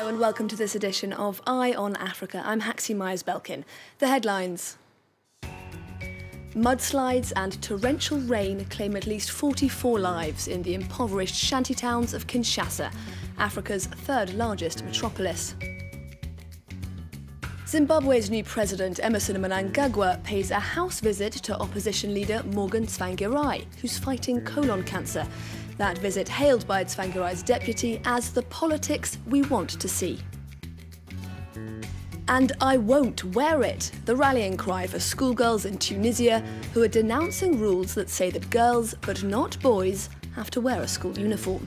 Hello and welcome to this edition of Eye on Africa. I'm Haxie Myers-Belkin. The headlines. Mudslides and torrential rain claim at least 44 lives in the impoverished shanty towns of Kinshasa, Africa's third largest metropolis. Zimbabwe's new president, Emmerson Mnangagwa, pays a house visit to opposition leader Morgan Tsvangirai, who's fighting colon cancer. That visit hailed by Tsvangirai's deputy as the politics we want to see. And I won't wear it, the rallying cry for schoolgirls in Tunisia who are denouncing rules that say that girls, but not boys, have to wear a school uniform.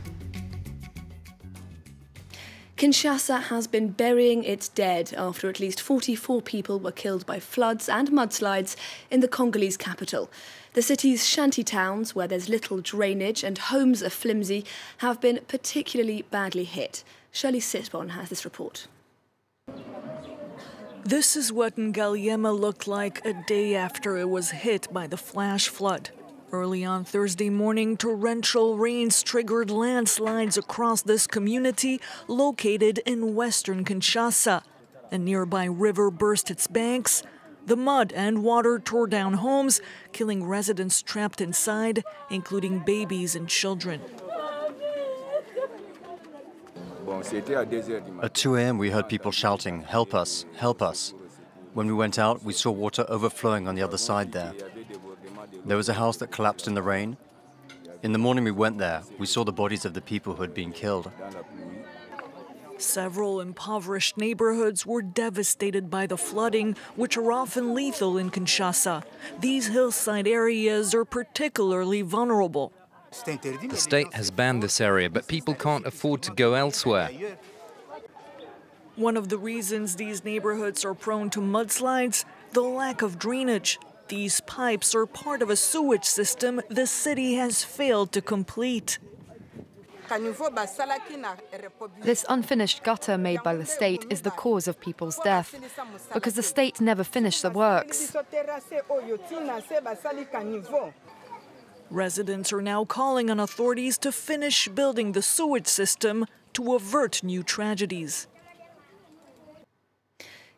Kinshasa has been burying its dead after at least 44 people were killed by floods and mudslides in the Congolese capital. The city's shanty towns, where there's little drainage and homes are flimsy, have been particularly badly hit. Shirley Sitbon has this report. This is what Ngaliema looked like a day after it was hit by the flash flood. Early on Thursday morning, torrential rains triggered landslides across this community located in western Kinshasa. A nearby river burst its banks. The mud and water tore down homes, killing residents trapped inside, including babies and children. At 2 a.m. we heard people shouting, "Help us, help us." When we went out, we saw water overflowing on the other side there. There was a house that collapsed in the rain. In the morning we went there, we saw the bodies of the people who had been killed. Several impoverished neighborhoods were devastated by the flooding, which are often lethal in Kinshasa. These hillside areas are particularly vulnerable. The state has banned this area, but people can't afford to go elsewhere. One of the reasons these neighborhoods are prone to mudslides, the lack of drainage. These pipes are part of a sewage system the city has failed to complete. This unfinished gutter made by the state is the cause of people's death, because the state never finished the works. Residents are now calling on authorities to finish building the sewage system to avert new tragedies.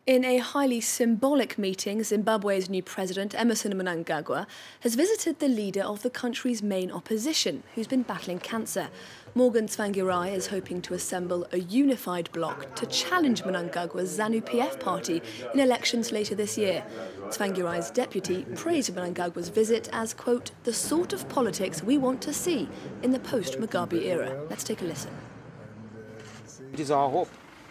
In a highly symbolic meeting, Zimbabwe's new president, Emmerson Mnangagwa, has visited the leader of the country's main opposition, who's been battling cancer. Morgan Tsvangirai is hoping to assemble a unified bloc to challenge Mnangagwa's ZANU-PF party in elections later this year. Tsvangirai's deputy praised Mnangagwa's visit as, quote, the sort of politics we want to see in the post-Mugabe era. Let's take a listen. It is our hope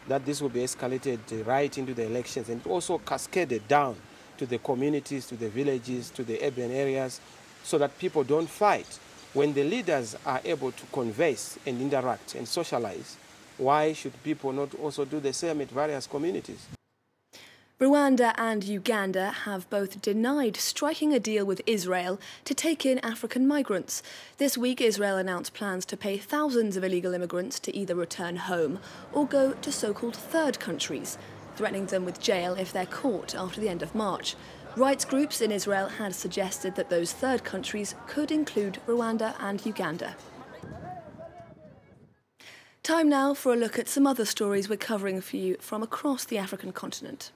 that this will be escalated right into the elections and also cascaded down to the communities, to the villages, to the urban areas, so that people don't fight. When the leaders are able to converse and interact and socialize, why should people not also do the same at various communities? Rwanda and Uganda have both denied striking a deal with Israel to take in African migrants. This week, Israel announced plans to pay thousands of illegal immigrants to either return home or go to so-called third countries, threatening them with jail if they're caught after the end of March. Rights groups in Israel had suggested that those third countries could include Rwanda and Uganda. Time now for a look at some other stories we're covering for you from across the African continent.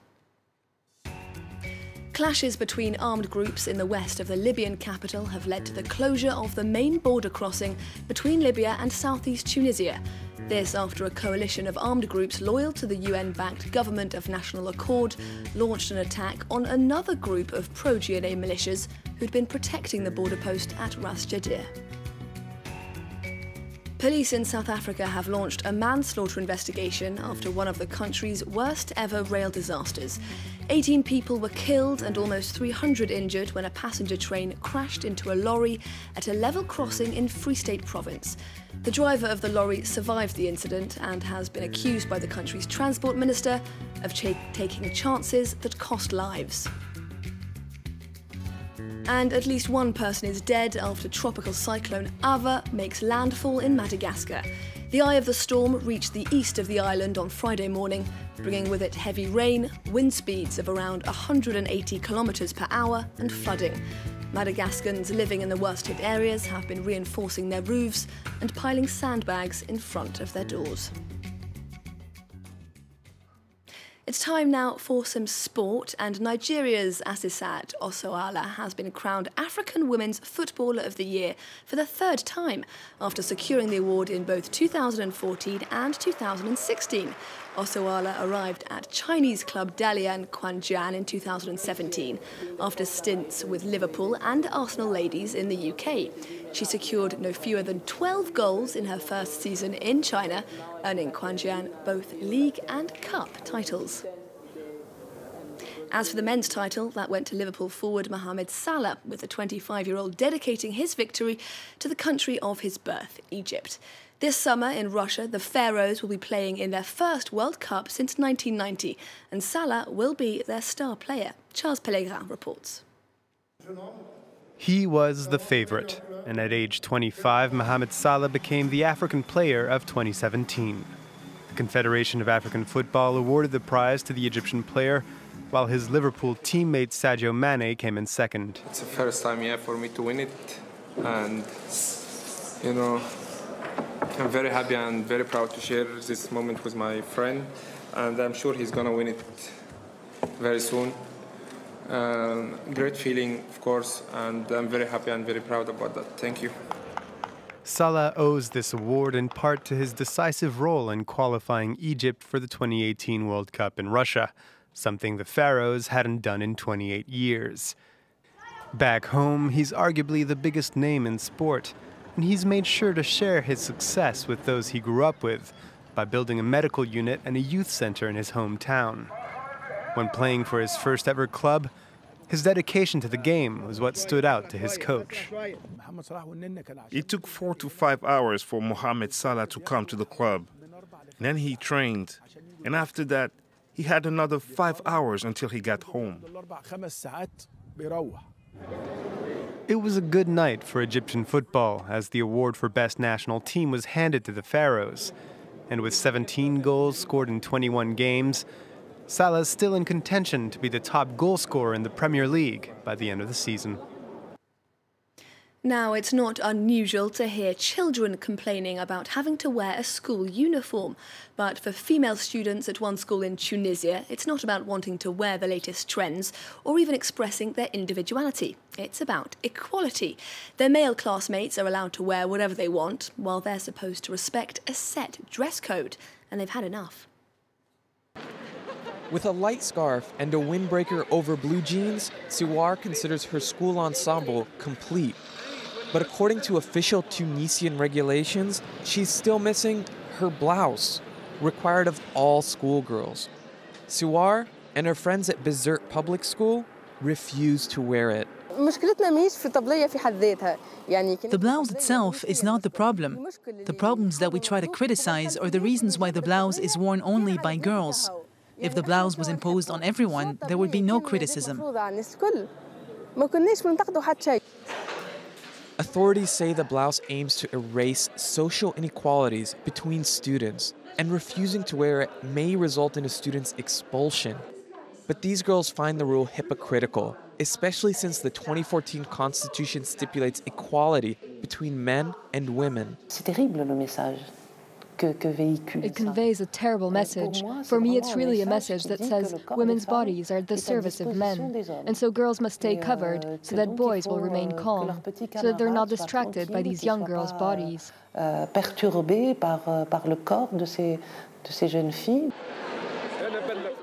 Clashes between armed groups in the west of the Libyan capital have led to the closure of the main border crossing between Libya and southeast Tunisia. This after a coalition of armed groups loyal to the UN-backed Government of National Accord launched an attack on another group of pro-GNA militias who'd been protecting the border post at Ras Jadir. Police in South Africa have launched a manslaughter investigation after one of the country's worst ever rail disasters. 18 people were killed and almost 300 injured when a passenger train crashed into a lorry at a level crossing in Free State Province. The driver of the lorry survived the incident and has been accused by the country's transport minister of taking chances that cost lives. And at least one person is dead after tropical cyclone Ava makes landfall in Madagascar. The eye of the storm reached the east of the island on Friday morning, bringing with it heavy rain, wind speeds of around 180 kilometers per hour and flooding. Madagascans living in the worst-hit areas have been reinforcing their roofs and piling sandbags in front of their doors. It's time now for some sport, and Nigeria's Asisat Osoala has been crowned African Women's Footballer of the Year for the third time after securing the award in both 2014 and 2016. Osoala arrived at Chinese club Dalian Quanjian in 2017 after stints with Liverpool and Arsenal ladies in the UK. She secured no fewer than 12 goals in her first season in China, earning Quanjian both league and cup titles. As for the men's title, that went to Liverpool forward Mohamed Salah, with the 25-year-old dedicating his victory to the country of his birth, Egypt. This summer in Russia, the Pharaohs will be playing in their first World Cup since 1990, and Salah will be their star player. Charles Pellegrin reports. He was the favourite, and at age 25, Mohamed Salah became the African Player of 2017. The Confederation of African Football awarded the prize to the Egyptian player, while his Liverpool teammate Sadio Mane came in second. It's the first time, for me to win it, and, I'm very happy and very proud to share this moment with my friend, and I'm sure he's going to win it very soon. Great feeling, of course, and I'm very happy and very proud about that. Thank you. Salah owes this award in part to his decisive role in qualifying Egypt for the 2018 World Cup in Russia, something the Pharaohs hadn't done in 28 years. Back home, he's arguably the biggest name in sport, and he's made sure to share his success with those he grew up with by building a medical unit and a youth center in his hometown. When playing for his first ever club, his dedication to the game was what stood out to his coach. It took 4 to 5 hours for Mohamed Salah to come to the club. And then he trained, and after that, he had another 5 hours until he got home. It was a good night for Egyptian football as the award for best national team was handed to the Pharaohs. And with 17 goals scored in 21 games, Salah's still in contention to be the top goal scorer in the Premier League by the end of the season. Now, it's not unusual to hear children complaining about having to wear a school uniform. But for female students at one school in Tunisia, it's not about wanting to wear the latest trends or even expressing their individuality. It's about equality. Their male classmates are allowed to wear whatever they want, while they're supposed to respect a set dress code. And they've had enough. With a light scarf and a windbreaker over blue jeans, Siwar considers her school ensemble complete. But according to official Tunisian regulations, she's still missing her blouse, required of all schoolgirls. Siwar and her friends at Bizert Public School refuse to wear it. The blouse itself is not the problem. The problems that we try to criticize are the reasons why the blouse is worn only by girls. If the blouse was imposed on everyone, there would be no criticism. Authorities say the blouse aims to erase social inequalities between students, and refusing to wear it may result in a student's expulsion. But these girls find the rule hypocritical, especially since the 2014 Constitution stipulates equality between men and women. It conveys a terrible message. For me, it's really a message that says women's bodies are at the service of men. And so girls must stay covered so that boys will remain calm, so that they're not distracted by these young girls' bodies.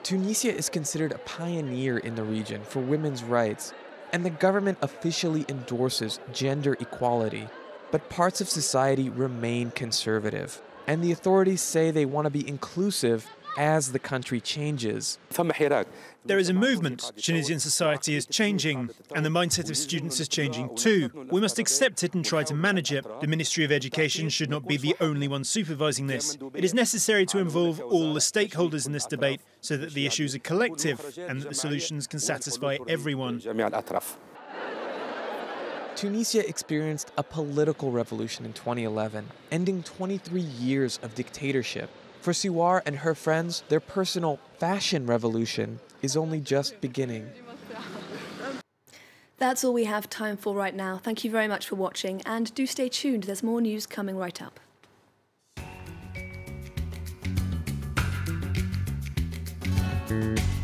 Tunisia is considered a pioneer in the region for women's rights, and the government officially endorses gender equality. But parts of society remain conservative. And the authorities say they want to be inclusive as the country changes. There is a movement. Tunisian society is changing, and the mindset of students is changing too. We must accept it and try to manage it. The Ministry of Education should not be the only one supervising this. It is necessary to involve all the stakeholders in this debate so that the issues are collective and that the solutions can satisfy everyone. Tunisia experienced a political revolution in 2011, ending 23 years of dictatorship. For Siwar and her friends, their personal fashion revolution is only just beginning. That's all we have time for right now. Thank you very much for watching, and do stay tuned. There's more news coming right up. Bye.